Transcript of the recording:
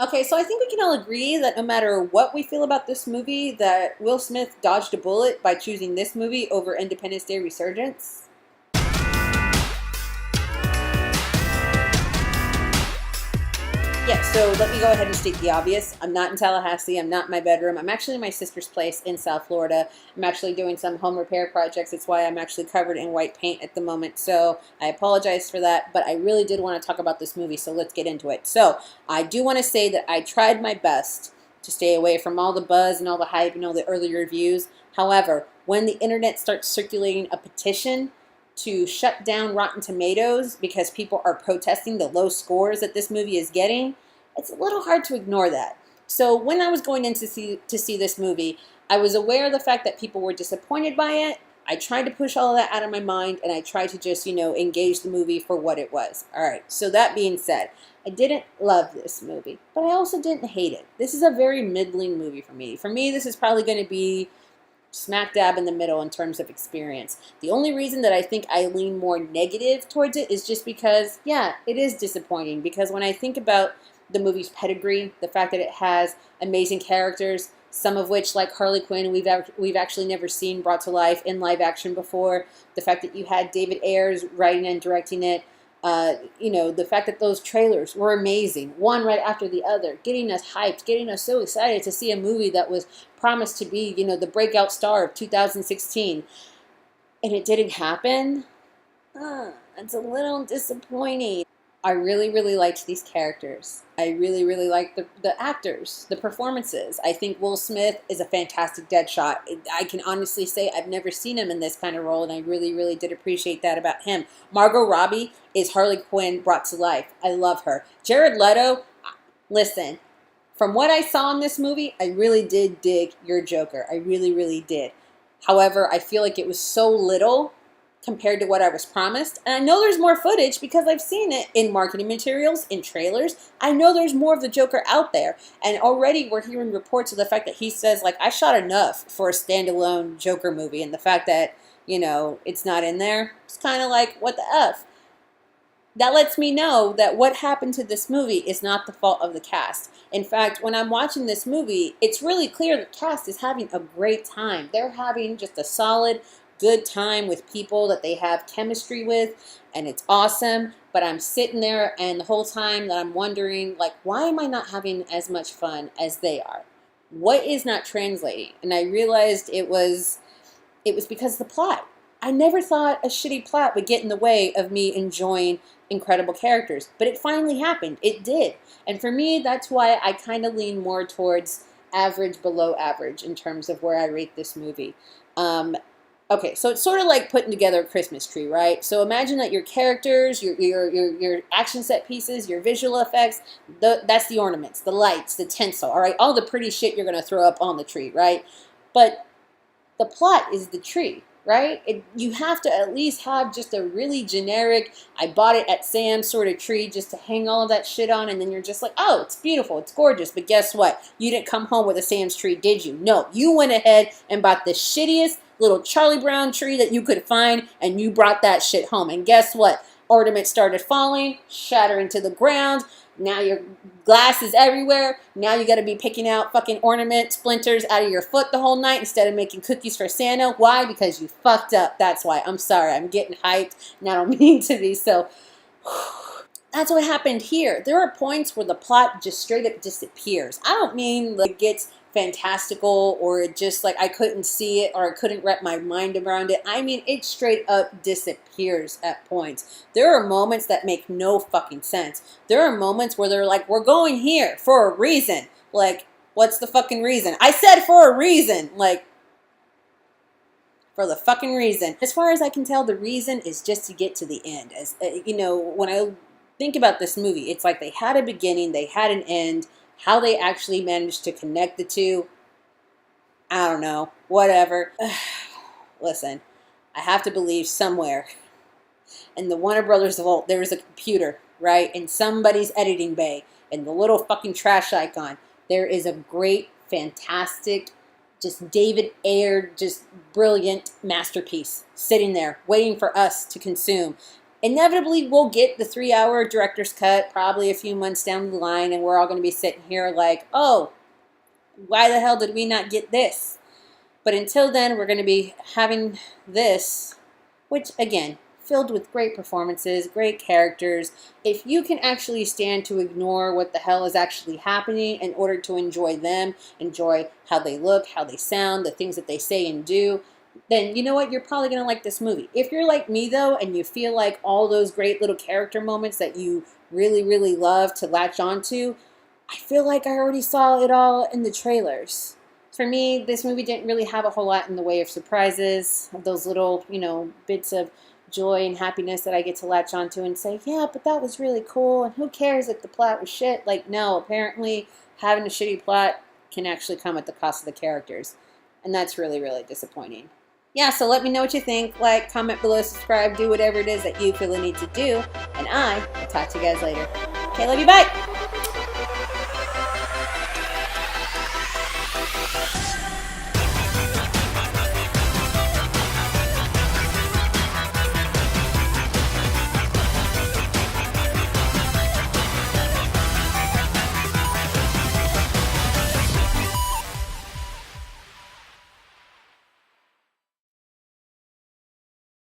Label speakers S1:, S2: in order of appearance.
S1: Okay, so I think we can all agree that no matter what we feel about this movie, that Will Smith dodged a bullet by choosing this movie over Independence Day Resurgence. Yeah, so let me go ahead and state the obvious. I'm not in Tallahassee. I'm not in my bedroom. I'm actually in my sister's place in South Florida. I'm actually doing some home repair projects. It's why I'm actually covered in white paint at the moment. So I apologize for that, but I really did want to talk about this movie, so let's get into it. So I do want to say that I tried my best to stay away from all the buzz and all the hype and all the early reviews. However, when the internet starts circulating a petition to shut down Rotten Tomatoes because people are protesting the low scores that this movie is getting, it's a little hard to ignore that. So when I was going in to see this movie, I was aware of the fact that people were disappointed by it. I tried to push all of that out of my mind, and I tried to just, engage the movie for what it was. All right, so that being said, I didn't love this movie, but I also didn't hate it. This is a very middling movie for me. For me, this is probably going to be smack dab in the middle in terms of experience. The only reason that I think I lean more negative towards it is just because, yeah, it is disappointing. Because when I think about the movie's pedigree, the fact that it has amazing characters, some of which, like Harley Quinn, we've actually never seen brought to life in live action before. The fact that you had David Ayers writing and directing it. The fact that those trailers were amazing, one right after the other, getting us hyped, getting us so excited to see a movie that was promised to be, the breakout star of 2016, and it didn't happen. It's a little disappointing. I really, really liked these characters. I really, really liked the actors, the performances. I think Will Smith is a fantastic Deadshot. I can honestly say I've never seen him in this kind of role, and I really, really did appreciate that about him. Margot Robbie is Harley Quinn brought to life. I love her. Jared Leto, listen, from what I saw in this movie, I really did dig your Joker. I really, really did. However, I feel like it was so little compared to what I was promised. And I know there's more footage because I've seen it in marketing materials, in trailers. I know there's more of the Joker out there. And already we're hearing reports of the fact that he says, like, I shot enough for a standalone Joker movie. And the fact that, it's not in there, it's kind of like, what the F? That lets me know that what happened to this movie is not the fault of the cast. In fact, when I'm watching this movie, it's really clear the cast is having a great time. They're having just a solid, good time with people that they have chemistry with, and it's awesome. But I'm sitting there, and the whole time that I'm wondering, like, why am I not having as much fun as they are? What is not translating? And I realized it was because of the plot. I never thought a shitty plot would get in the way of me enjoying incredible characters, but it finally happened. It did. And for me, that's why I kind of lean more towards average, below average in terms of where I rate this movie. Okay, so it's sort of like putting together a Christmas tree, right? So imagine that your characters, your action set pieces, your visual effects, that's the ornaments, the lights, the tinsel, all right? All the pretty shit you're going to throw up on the tree, right? But the plot is the tree, right? You have to at least have just a really generic, I bought it at Sam's sort of tree just to hang all of that shit on, and then you're just like, oh, it's beautiful, it's gorgeous, but guess what? You didn't come home with a Sam's tree, did you? No, you went ahead and bought the shittiest little Charlie Brown tree that you could find, and you brought that shit home. And guess what? Ornaments started falling, shattering to the ground. Now your glass is everywhere. Now you got to be picking out fucking ornament splinters out of your foot the whole night instead of making cookies for Santa. Why? Because you fucked up. That's why. I'm sorry. I'm getting hyped, and I don't mean to be. So that's what happened here. There are points where the plot just straight up disappears. I don't mean like it gets fantastical or it just like I couldn't see it or I couldn't wrap my mind around it. I mean, it straight up disappears at points. There are moments that make no fucking sense. There are moments where they're like, we're going here for a reason. Like, what's the fucking reason? I said for a reason. Like, for the fucking reason. As far as I can tell, the reason is just to get to the end. As when I think about this movie, it's like they had a beginning, they had an end. How they actually managed to connect the two, I don't know. Whatever. Listen, I have to believe somewhere in the Warner Brothers vault there is a computer, right? In somebody's editing bay, in the little fucking trash icon, there is a great, fantastic, just David Ayer, just brilliant masterpiece sitting there waiting for us to consume. Inevitably, we'll get the 3-hour director's cut probably a few months down the line, and we're all going to be sitting here like, oh, why the hell did we not get this? But until then, we're going to be having this, which, again, filled with great performances, great characters. If you can actually stand to ignore what the hell is actually happening in order to enjoy them, enjoy how they look, how they sound, the things that they say and do, then you know what? You're probably going to like this movie. If you're like me, though, and you feel like all those great little character moments that you really, really love to latch onto, I feel like I already saw it all in the trailers. For me, this movie didn't really have a whole lot in the way of surprises, of those little, bits of joy and happiness that I get to latch onto and say, yeah, but that was really cool, and who cares if the plot was shit? Like, no, apparently having a shitty plot can actually come at the cost of the characters, and that's really, really disappointing. Yeah, so let me know what you think. Like, comment below, subscribe, do whatever it is that you feel the need to do, and I will talk to you guys later. Okay, love you, bye!